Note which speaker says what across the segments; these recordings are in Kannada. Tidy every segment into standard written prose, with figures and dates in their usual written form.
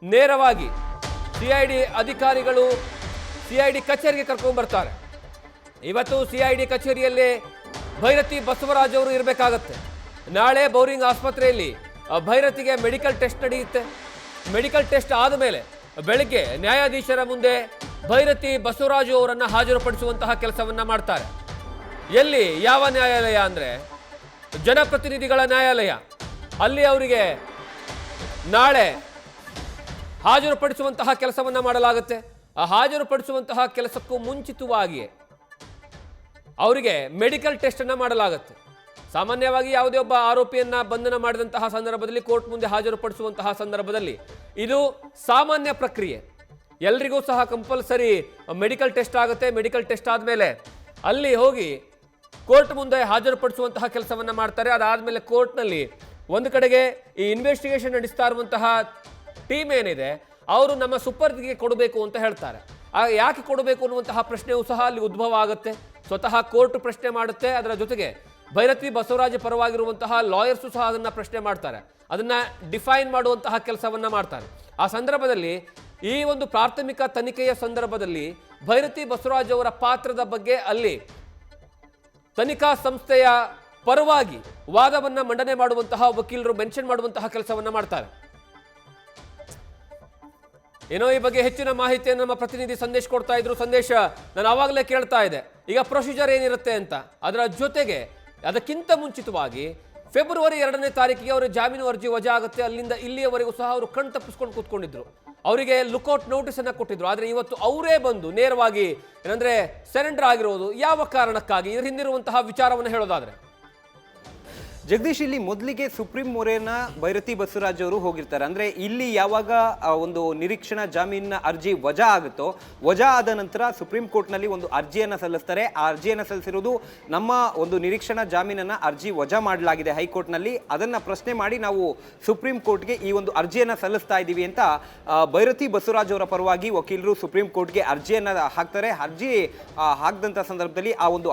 Speaker 1: ನೇರವಾಗಿ ಸಿಐಡಿ ಅಧಿಕಾರಿಗಳು ಸಿಐಡಿ ಕಚೇರಿಗೆ ಕರ್ಕೊಂಡು ಬರ್ತಾರೆ. ಇವತ್ತು ಸಿಐಡಿ ಕಚೇರಿಯಲ್ಲಿ ಭೈರತಿ ಬಸವರಾಜ್ ಅವರು ಇರಬೇಕಾಗತ್ತೆ. ನಾಳೆ ಬೌರಿಂಗ್ ಆಸ್ಪತ್ರೆಯಲ್ಲಿ ಭೈರತಿಗೆ ಮೆಡಿಕಲ್ ಟೆಸ್ಟ್ ನಡೆಯುತ್ತೆ. ಮೆಡಿಕಲ್ ಟೆಸ್ಟ್ ಆದ ಮೇಲೆ ಬೆಳಗ್ಗೆ ನ್ಯಾಯಾಧೀಶರ ಮುಂದೆ ಭೈರತಿ ಬಸವರಾಜು ಅವರನ್ನು ಹಾಜರುಪಡಿಸುವಂತಹ ಕೆಲಸವನ್ನ ಮಾಡ್ತಾರೆ. ಎಲ್ಲಿ ಯಾವ ನ್ಯಾಯಾಲಯ ಅಂದರೆ ಜನಪ್ರತಿನಿಧಿಗಳ ನ್ಯಾಯಾಲಯ. ಅಲ್ಲಿ ಅವರಿಗೆ ನಾಳೆ ಹಾಜರುಪಡಿಸುವಂತಹ ಕೆಲಸವನ್ನ ಮಾಡಲಾಗುತ್ತೆ. ಆ ಹಾಜರುಪಡಿಸುವಂತಹ ಕೆಲಸಕ್ಕೂ ಮುಂಚಿತವಾಗಿಯೇ ಅವರಿಗೆ ಮೆಡಿಕಲ್ ಟೆಸ್ಟ್ ಅನ್ನ ಮಾಡಲಾಗುತ್ತೆ. ಸಾಮಾನ್ಯವಾಗಿ ಯಾವುದೇ ಒಬ್ಬ ಆರೋಪಿಯನ್ನ ಬಂಧನ ಮಾಡಿದಂತಹ ಸಂದರ್ಭದಲ್ಲಿ ಕೋರ್ಟ್ ಮುಂದೆ ಹಾಜರುಪಡಿಸುವಂತಹ ಸಂದರ್ಭದಲ್ಲಿ ಇದು ಸಾಮಾನ್ಯ ಪ್ರಕ್ರಿಯೆ. ಎಲ್ರಿಗೂ ಸಹ ಕಂಪಲ್ಸರಿ ಮೆಡಿಕಲ್ ಟೆಸ್ಟ್ ಆಗುತ್ತೆ. ಮೆಡಿಕಲ್ ಟೆಸ್ಟ್ ಆದಮೇಲೆ ಅಲ್ಲಿ ಹೋಗಿ ಕೋರ್ಟ್ ಮುಂದೆ ಹಾಜರುಪಡಿಸುವಂತಹ ಕೆಲಸವನ್ನ ಮಾಡ್ತಾರೆ. ಅದಾದಮೇಲೆ ಕೋರ್ಟ್ನಲ್ಲಿ ಒಂದು ಕಡೆಗೆ ಈ ಇನ್ವೆಸ್ಟಿಗೇಷನ್ ನಡೆಸ್ತಾ ಇರುವಂತಹ ಟೀಮ್ ಏನಿದೆ ಅವರು ನಮ್ಮ ಸುಪರ್ದಿಗೆ ಕೊಡಬೇಕು ಅಂತ ಹೇಳ್ತಾರೆ. ಯಾಕೆ ಕೊಡಬೇಕು ಅನ್ನುವಂತಹ ಪ್ರಶ್ನೆಯೂ ಸಹ ಅಲ್ಲಿ ಉದ್ಭವ ಆಗುತ್ತೆ. ಸ್ವತಃ ಕೋರ್ಟ್ ಪ್ರಶ್ನೆ ಮಾಡುತ್ತೆ. ಅದರ ಜೊತೆಗೆ ಭೈರತಿ ಬಸವರಾಜ ಪರವಾಗಿರುವಂತಹ ಲಾಯರ್ಸು ಸಹ ಅದನ್ನ ಪ್ರಶ್ನೆ ಮಾಡ್ತಾರೆ. ಅದನ್ನ ಡಿಫೈನ್ ಮಾಡುವಂತಹ ಕೆಲಸವನ್ನ ಮಾಡ್ತಾರೆ. ಆ ಸಂದರ್ಭದಲ್ಲಿ ಈ ಒಂದು ಪ್ರಾಥಮಿಕ ತನಿಖೆಯ ಸಂದರ್ಭದಲ್ಲಿ ಭೈರತಿ ಬಸವರಾಜ್ ಅವರ ಪಾತ್ರದ ಬಗ್ಗೆ ಅಲ್ಲಿ ತನಿಖಾ ಸಂಸ್ಥೆಯ ಪರವಾಗಿ ವಾದವನ್ನ ಮಂಡನೆ ಮಾಡುವಂತಹ ವಕೀಲರು ಮೆನ್ಷನ್ ಮಾಡುವಂತಹ ಕೆಲಸವನ್ನ ಮಾಡ್ತಾರೆ. ಏನೋ ಈ ಬಗ್ಗೆ ಹೆಚ್ಚಿನ ಮಾಹಿತಿಯನ್ನು ನಮ್ಮ ಪ್ರತಿನಿಧಿ ಸಂದೇಶ್ ಕೊಡ್ತಾ ಇದ್ರು. ಸಂದೇಶ, ನಾನು ಆವಾಗಲೇ ಕೇಳ್ತಾ ಇದ್ದೆ ಈಗ ಪ್ರೊಸೀಜರ್ ಏನಿರುತ್ತೆ ಅಂತ. ಅದರ ಜೊತೆಗೆ ಅದಕ್ಕಿಂತ ಮುಂಚಿತವಾಗಿ ಫೆಬ್ರವರಿ 2ನೇ ತಾರೀಕಿಗೆ ಅವರ ಜಾಮೀನು ಅರ್ಜಿ ವಜಾ ಆಗುತ್ತೆ. ಅಲ್ಲಿಂದ ಇಲ್ಲಿಯವರೆಗೂ ಸಹ ಅವರು ಕಣ್ ತಪ್ಪಿಸ್ಕೊಂಡು ಕೂತ್ಕೊಂಡಿದ್ರು. ಅವರಿಗೆ ಲುಕ್ಔಟ್ ನೋಟಿಸ್ ಅನ್ನ ಕೊಟ್ಟಿದ್ರು. ಆದರೆ ಇವತ್ತು ಅವರೇ ಬಂದು ನೇರವಾಗಿ ಏನಂದ್ರೆ ಸರೆಂಡರ್ ಆಗಿರೋದು ಯಾವ ಕಾರಣಕ್ಕಾಗಿ, ಇದರ ಹಿಂದಿರುವಂತಹ ವಿಚಾರವನ್ನು ಹೇಳೋದಾದ್ರೆ
Speaker 2: ಜಗದೀಶ್, ಇಲ್ಲಿ ಮೊದಲಿಗೆ ಸುಪ್ರೀಂ ಮೊರೆನ ಭೈರತಿ ಬಸವರಾಜ್ ಅವರು ಹೋಗಿರ್ತಾರೆ. ಅಂದರೆ ಇಲ್ಲಿ ಯಾವಾಗ ಒಂದು ನಿರೀಕ್ಷಣಾ ಜಾಮೀನಿನ ಅರ್ಜಿ ವಜಾ ಆಗುತ್ತೋ, ವಜಾ ಆದ ನಂತರ ಸುಪ್ರೀಂ ಕೋರ್ಟ್ನಲ್ಲಿ ಒಂದು ಅರ್ಜಿಯನ್ನು ಸಲ್ಲಿಸ್ತಾರೆ. ಆ ಅರ್ಜಿಯನ್ನು ಸಲ್ಲಿಸಿರೋದು ನಮ್ಮ ಒಂದು ನಿರೀಕ್ಷಣಾ ಜಾಮೀನನ್ನು ಅರ್ಜಿ ವಜಾ ಮಾಡಲಾಗಿದೆ ಹೈಕೋರ್ಟ್ನಲ್ಲಿ, ಅದನ್ನು ಪ್ರಶ್ನೆ ಮಾಡಿ ನಾವು ಸುಪ್ರೀಂ ಕೋರ್ಟ್ಗೆ ಈ ಒಂದು ಅರ್ಜಿಯನ್ನು ಸಲ್ಲಿಸ್ತಾ ಇದ್ದೀವಿ ಅಂತ ಭೈರತಿ ಬಸವರಾಜ್ ಅವರ ಪರವಾಗಿ ವಕೀಲರು ಸುಪ್ರೀಂ ಕೋರ್ಟ್ಗೆ ಅರ್ಜಿಯನ್ನು ಹಾಕ್ತಾರೆ. ಅರ್ಜಿ ಹಾಕಿದಂಥ ಸಂದರ್ಭದಲ್ಲಿ ಆ ಒಂದು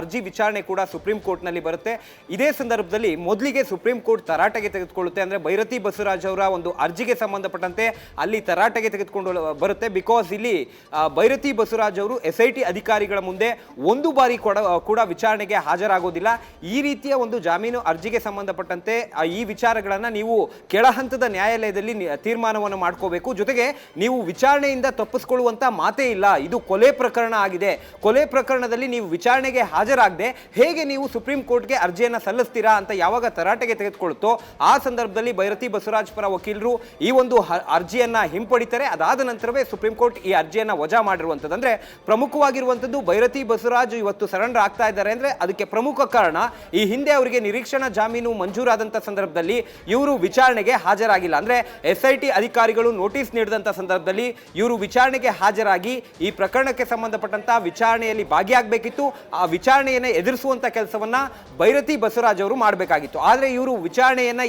Speaker 2: ಅರ್ಜಿ ವಿಚಾರಣೆ ಕೂಡ ಸುಪ್ರೀಂ ಕೋರ್ಟ್ನಲ್ಲಿ ಬರುತ್ತೆ. ಇದೇ ಸಂದರ್ಭದಲ್ಲಿ ಮೊದಲಿಗೆ ಸುಪ್ರೀಂ ಕೋರ್ಟ್ ತರಾಟೆಗೆ ತೆಗೆದುಕೊಳ್ಳುತ್ತೆ. ಅಂದ್ರೆ ಭೈರತಿ ಬಸವರಾಜ್ ಅವರ ಒಂದು ಅರ್ಜಿಗೆ ಸಂಬಂಧಪಟ್ಟಂತೆ ಅಲ್ಲಿ ತರಾಟೆಗೆ ತೆಗೆದುಕೊಂಡು ಬರುತ್ತೆ. ಬಿಕಾಸ್ ಇಲ್ಲಿ ಭೈರತಿ ಬಸವರಾಜ್ ಅವರು SIT ಅಧಿಕಾರಿಗಳ ಮುಂದೆ ಒಂದು ಬಾರಿ ಕೂಡ ವಿಚಾರಣೆಗೆ ಹಾಜರಾಗೋದಿಲ್ಲ. ಈ ರೀತಿಯ ಒಂದು ಜಾಮೀನು ಅರ್ಜಿಗೆ ಸಂಬಂಧಪಟ್ಟಂತೆ ಈ ವಿಚಾರಗಳನ್ನ ನೀವು ಕೆಳ ಹಂತದ ನ್ಯಾಯಾಲಯದಲ್ಲಿ ತೀರ್ಮಾನವನ್ನು ಮಾಡ್ಕೋಬೇಕು. ಜೊತೆಗೆ ನೀವು ವಿಚಾರಣೆಯಿಂದ ತಪ್ಪಿಸ್ಕೊಳ್ಳುವಂತ ಮಾತೇ ಇಲ್ಲ. ಇದು ಕೊಲೆ ಪ್ರಕರಣ ಆಗಿದೆ. ಕೊಲೆ ಪ್ರಕರಣದಲ್ಲಿ ನೀವು ವಿಚಾರಣೆಗೆ ಹಾಜರಾಗದೆ ಹೇಗೆ ನೀವು ಸುಪ್ರೀಂ ಕೋರ್ಟ್ಗೆ ಅರ್ಜಿಯನ್ನು ಸಲ್ಲಿಸ್ತೀರಾ ಅಂತ ಯಾವಾಗ ತರಾಟೆಗೆ ತೆಗೆದುಕೊಳ್ಳುತ್ತೋ ಆ ಸಂದರ್ಭದಲ್ಲಿ ಭೈರತಿ ಬಸವರಾಜ್ ಪರ ವಕೀಲರು ಈ ಒಂದು ಅರ್ಜಿಯನ್ನ ಹಿಂಪಡಿತಾರೆ. ಅದಾದ ನಂತರವೇ ಸುಪ್ರೀಂ ಕೋರ್ಟ್ ಈ ಅರ್ಜಿಯನ್ನ ವಜಾ ಮಾಡಿರುವಂಥದ್ದು. ಅಂದ್ರೆ ಪ್ರಮುಖವಾಗಿರುವಂಥದ್ದು ಭೈರತಿ ಬಸವರಾಜ್ ಇವತ್ತು ಸರೆಂಡರ್ ಆಗ್ತಾ ಇದ್ದಾರೆ ಅಂದ್ರೆ ಅದಕ್ಕೆ ಪ್ರಮುಖ ಕಾರಣ ಈ ಹಿಂದೆ ಅವರಿಗೆ ನಿರೀಕ್ಷಣಾ ಜಾಮೀನು ಮಂಜೂರಾದಂಥ ಸಂದರ್ಭದಲ್ಲಿ ಇವರು ವಿಚಾರಣೆಗೆ ಹಾಜರಾಗಿಲ್ಲ. ಅಂದ್ರೆ SIT ಅಧಿಕಾರಿಗಳು ನೋಟಿಸ್ ನೀಡಿದಂಥ ಸಂದರ್ಭದಲ್ಲಿ ಇವರು ವಿಚಾರಣೆಗೆ ಹಾಜರಾಗಿ ಈ ಪ್ರಕರಣಕ್ಕೆ ಸಂಬಂಧಪಟ್ಟಂತ ವಿಚಾರಣೆಯಲ್ಲಿ ಭಾಗಿಯಾಗಬೇಕಿತ್ತು. ಆ ವಿಚಾರಣೆಯನ್ನು ಎದುರಿಸುವಂತ ಕೆಲಸವನ್ನ ಭೈರತಿ ಬಸವರಾಜ್ ಅವರು ಮಾಡಬೇಕಾಗಿತ್ತು. ಆದರೆ ಇವರು ವಿಚಾರಣೆಯನ್ನ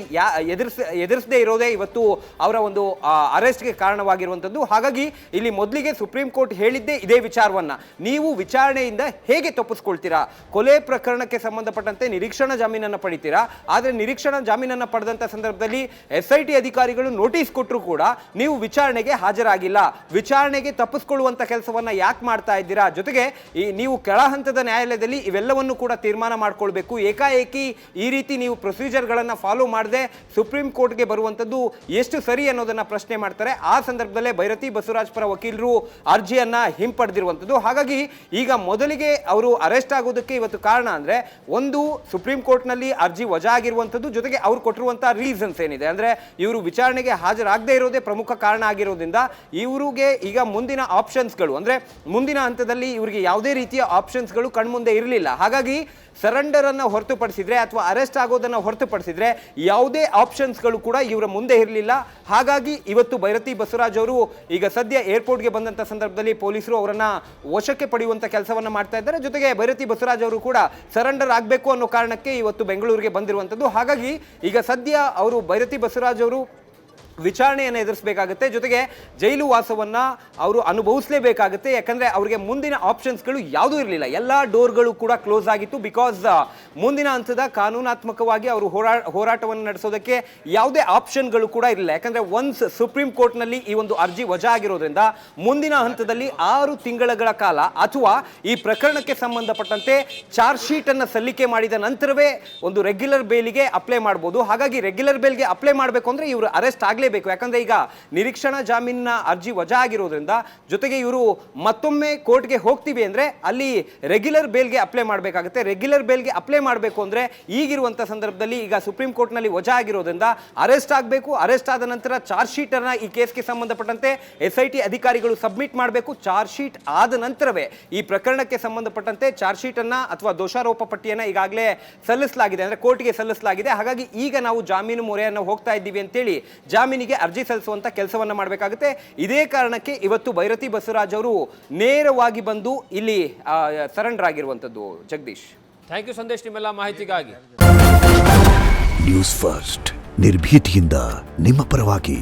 Speaker 2: ಎದುರಿಸದೇ ಇರೋದೇ ಇವತ್ತು ಅವರ ಒಂದು ಅರೆಸ್ಟ್ಗೆ ಕಾರಣವಾಗಿರುವಂಥದ್ದು. ಹಾಗಾಗಿ ಇಲ್ಲಿ ಮೊದಲಿಗೆ ಸುಪ್ರೀಂ ಕೋರ್ಟ್ ಹೇಳಿದ್ದೇ ಇದೇ ವಿಚಾರವನ್ನ, ನೀವು ವಿಚಾರಣೆಯಿಂದ ಹೇಗೆ ತಪ್ಪಿಸ್ಕೊಳ್ತೀರಾ, ಕೊಲೆ ಪ್ರಕರಣಕ್ಕೆ ಸಂಬಂಧಪಟ್ಟಂತೆ ನಿರೀಕ್ಷಣಾ ಜಾಮೀನನ್ನು ಪಡಿತೀರಾ, ಆದರೆ ನಿರೀಕ್ಷಣಾ ಜಾಮೀನನ್ನು ಪಡೆದಂತ ಸಂದರ್ಭದಲ್ಲಿ SIT ಅಧಿಕಾರಿಗಳು ನೋಟಿಸ್ ಕೊಟ್ಟರು ಕೂಡ ನೀವು ವಿಚಾರಣೆಗೆ ಹಾಜರಾಗಿಲ್ಲ, ವಿಚಾರಣೆಗೆ ತಪ್ಪಿಸ್ಕೊಳ್ಳುವಂತ ಕೆಲಸವನ್ನ ಯಾಕೆ ಮಾಡ್ತಾ ಇದ್ದೀರಾ, ಜೊತೆಗೆ ನೀವು ಕೆಳ ಹಂತದ ನ್ಯಾಯಾಲಯದಲ್ಲಿ ಇವೆಲ್ಲವನ್ನು ಕೂಡ ತೀರ್ಮಾನ ಮಾಡ್ಕೊಳ್ಬೇಕು. ಏಕಾಏಕಿ ಈ ರೀತಿ ನೀವು ಪ್ರೊಸೀಜರ್ಗಳನ್ನು ಫಾಲೋ ಮಾಡದೆ ಸುಪ್ರೀಂ ಕೋರ್ಟ್ಗೆ ಬರುವಂಥದ್ದು ಎಷ್ಟು ಸರಿ ಅನ್ನೋದನ್ನ ಪ್ರಶ್ನೆ ಮಾಡ್ತಾರೆ. ಆ ಸಂದರ್ಭದಲ್ಲೇ ಭೈರತಿ ಬಸವರಾಜ್ ಪರ ವಕೀಲರು ಅರ್ಜಿಯನ್ನ ಹಿಂಪಡೆದಿರುವಂಥದ್ದು. ಹಾಗಾಗಿ ಈಗ ಮೊದಲಿಗೆ ಅವರು ಅರೆಸ್ಟ್ ಆಗೋದಕ್ಕೆ ಇವತ್ತು ಕಾರಣ ಅಂದ್ರೆ ಒಂದು ಸುಪ್ರೀಂ ಕೋರ್ಟ್ನಲ್ಲಿ ಅರ್ಜಿ ವಜಾ ಆಗಿರುವಂಥದ್ದು, ಜೊತೆಗೆ ಅವ್ರು ಕೊಟ್ಟಿರುವಂತಹ ರೀಸನ್ಸ್ ಏನಿದೆ ಅಂದ್ರೆ ಇವರು ವಿಚಾರಣೆಗೆ ಹಾಜರಾಗದೇ ಇರೋದೇ ಪ್ರಮುಖ ಕಾರಣ ಆಗಿರೋದ್ರಿಂದ ಇವರಿಗೆ ಈಗ ಮುಂದಿನ ಆಪ್ಷನ್ಸ್ಗಳು ಅಂದ್ರೆ ಮುಂದಿನ ಹಂತದಲ್ಲಿ ಇವರಿಗೆ ಯಾವುದೇ ರೀತಿಯ ಆಪ್ಷನ್ಸ್ಗಳು ಕಣ್ಮುಂದೆ ಇರಲಿಲ್ಲ. ಹಾಗಾಗಿ ಸರೆಂಡರ್ ಅನ್ನು ಹೊರತುಪಡಿಸಿದ್ರೆ ಅಥವಾ ಅರೆಸ್ಟ್ ಆಗೋದನ್ನು ಹೊರತುಪಡಿಸಿದ್ರೆ ಯಾವುದೇ ಆಪ್ಷನ್ಸ್ಗಳು ಕೂಡ ಇವರ ಮುಂದೆ ಇರಲಿಲ್ಲ. ಹಾಗಾಗಿ ಇವತ್ತು ಭೈರತಿ ಬಸವರಾಜ್ ಅವರು ಈಗ ಸದ್ಯ ಏರ್ಪೋರ್ಟ್ಗೆ ಬಂದಂಥ ಸಂದರ್ಭದಲ್ಲಿ ಪೊಲೀಸರು ಅವರನ್ನ ವಶಕ್ಕೆ ಪಡೆಯುವಂಥ ಕೆಲಸವನ್ನು ಮಾಡ್ತಾ ಇದ್ದಾರೆ. ಜೊತೆಗೆ ಭೈರತಿ ಬಸವರಾಜ್ ಅವರು ಕೂಡ ಸರೆಂಡರ್ ಆಗಬೇಕು ಅನ್ನೋ ಕಾರಣಕ್ಕೆ ಇವತ್ತು ಬೆಂಗಳೂರಿಗೆ ಬಂದಿರುವಂಥದ್ದು. ಹಾಗಾಗಿ ಈಗ ಸದ್ಯ ಅವರು ಭೈರತಿ ಬಸವರಾಜ್ ಅವರು ವಿಚಾರಣೆಯನ್ನು ಎದುರಿಸಬೇಕಾಗುತ್ತೆ, ಜೊತೆಗೆ ಜೈಲು ವಾಸವನ್ನ ಅವರು ಅನುಭವಿಸಲೇಬೇಕಾಗುತ್ತೆ. ಯಾಕಂದ್ರೆ ಅವರಿಗೆ ಮುಂದಿನ ಆಪ್ಷನ್ಸ್ಗಳು ಯಾವುದೂ ಇರಲಿಲ್ಲ, ಎಲ್ಲ ಡೋರ್ಗಳು ಕೂಡ ಕ್ಲೋಸ್ ಆಗಿತ್ತು. ಬಿಕಾಸ್ ಮುಂದಿನ ಹಂತದ ಕಾನೂನಾತ್ಮಕವಾಗಿ ಅವರು ಹೋರಾಟವನ್ನು ನಡೆಸೋದಕ್ಕೆ ಯಾವುದೇ ಆಪ್ಷನ್ಗಳು ಕೂಡ ಇರಲಿಲ್ಲ. ಯಾಕಂದ್ರೆ ಒನ್ಸ್ ಸುಪ್ರೀಂ ಕೋರ್ಟ್ನಲ್ಲಿ ಈ ಒಂದು ಅರ್ಜಿ ವಜಾ ಆಗಿರೋದ್ರಿಂದ ಮುಂದಿನ ಹಂತದಲ್ಲಿ 6 ತಿಂಗಳ ಕಾಲ ಅಥವಾ ಈ ಪ್ರಕರಣಕ್ಕೆ ಸಂಬಂಧಪಟ್ಟಂತೆ ಚಾರ್ಜ್ ಶೀಟ್ ಅನ್ನು ಸಲ್ಲಿಕೆ ಮಾಡಿದ ನಂತರವೇ ಒಂದು ರೆಗ್ಯುಲರ್ ಬೇಲಿಗೆ ಅಪ್ಲೈ ಮಾಡಬಹುದು. ಹಾಗಾಗಿ ರೆಗ್ಯುಲರ್ ಬೇಲ್ಗೆ ಅಪ್ಲೈ ಮಾಡಬೇಕು ಅಂದ್ರೆ ಇವರು ಅರೆಸ್ಟ್ ಆಗಲೇಬೇಕು. ಯಾಕಂದ್ರೆ ಈಗ ನಿರೀಕ್ಷಣಾ ಜಾಮೀನಿನ ಅರ್ಜಿ ವಜಾ ಆಗಿರೋದ್ರಿಂದ, ಜೊತೆಗೆ ಇವರು ಮತ್ತೊಮ್ಮೆ ಕೋರ್ಟ್ಗೆ ಹೋಗ್ತೀವಿ ಅಂದ್ರೆ ಅಲ್ಲಿ ರೆಗ್ಯುಲರ್ ಬೇಲ್ಗೆ ಅಪ್ಲೈ ಮಾಡಬೇಕಾಗುತ್ತೆ. ರೆಗ್ಯುಲರ್ ಬೇಲ್ಗೆ ಅಪ್ಲೈ ಮಾಡಬೇಕು ಅಂದ್ರೆ ಈಗಿರುವಂತ ಸಂದರ್ಭದಲ್ಲಿ ಈಗ ಸುಪ್ರೀಂ ಕೋರ್ಟ್ ನಲ್ಲಿ ವಜಾ ಆಗಿರೋದ್ರಿಂದ ಅರೆಸ್ಟ್ ಆಗಬೇಕು. ಅರೆಸ್ಟ್ ಆದ ನಂತರ ಚಾರ್ಜ್ ಶೀಟ್ ಅನ್ನ ಈ ಕೇಸ್ಗೆ ಸಂಬಂಧಪಟ್ಟಂತೆ SIT ಅಧಿಕಾರಿಗಳು ಸಬ್ಮಿಟ್ ಮಾಡಬೇಕು. ಚಾರ್ಜ್ ಶೀಟ್ ಆದ ನಂತರವೇ ಈ ಪ್ರಕರಣಕ್ಕೆ ಸಂಬಂಧಪಟ್ಟಂತೆ ಚಾರ್ಜ್ ಶೀಟ್ ಅನ್ನ ಅಥವಾ ದೋಷಾರೋಪ ಪಟ್ಟಿಯನ್ನ ಈಗಾಗಲೇ ಸಲ್ಲಿಸಲಾಗಿದೆ, ಅಂದ್ರೆ ಕೋರ್ಟ್ಗೆ ಸಲ್ಲಿಸಲಾಗಿದೆ. ಹಾಗಾಗಿ ಈಗ ನಾವು ಜಾಮೀನು ಮೊರೆಯನ್ನು ಹೋಗ್ತಾ ಇದ್ದೀವಿ ಅಂತೇಳಿ ಜಾಮೀನಿಗೆ ಅರ್ಜಿ ಸಲ್ಲಿಸುವಂತ ಕೆಲಸವನ್ನ ಮಾಡಬೇಕಾಗುತ್ತೆ. ಇದೇ ಕಾರಣಕ್ಕೆ ಇವತ್ತು ಭೈರತಿ ಬಸವರಾಜ್ ಅವರು ನೇರವಾಗಿ ಬಂದು ಇಲ್ಲಿ ಸರೆಂಡರ್ ಆಗಿರುವಂತದ್ದು. ಜಗದೀಶ್,
Speaker 1: ಥ್ಯಾಂಕ್ ಯು ಸಂದೇಶ್ ನಿಮ್ಮೆಲ್ಲ ಮಾಹಿತಿಗಾಗಿ.
Speaker 3: ನ್ಯೂಸ್ ಫಸ್ಟ್ ನಿರ್ಭೀತಿಯಿಂದ ನಿಮ್ಮ ಪರವಾಗಿ.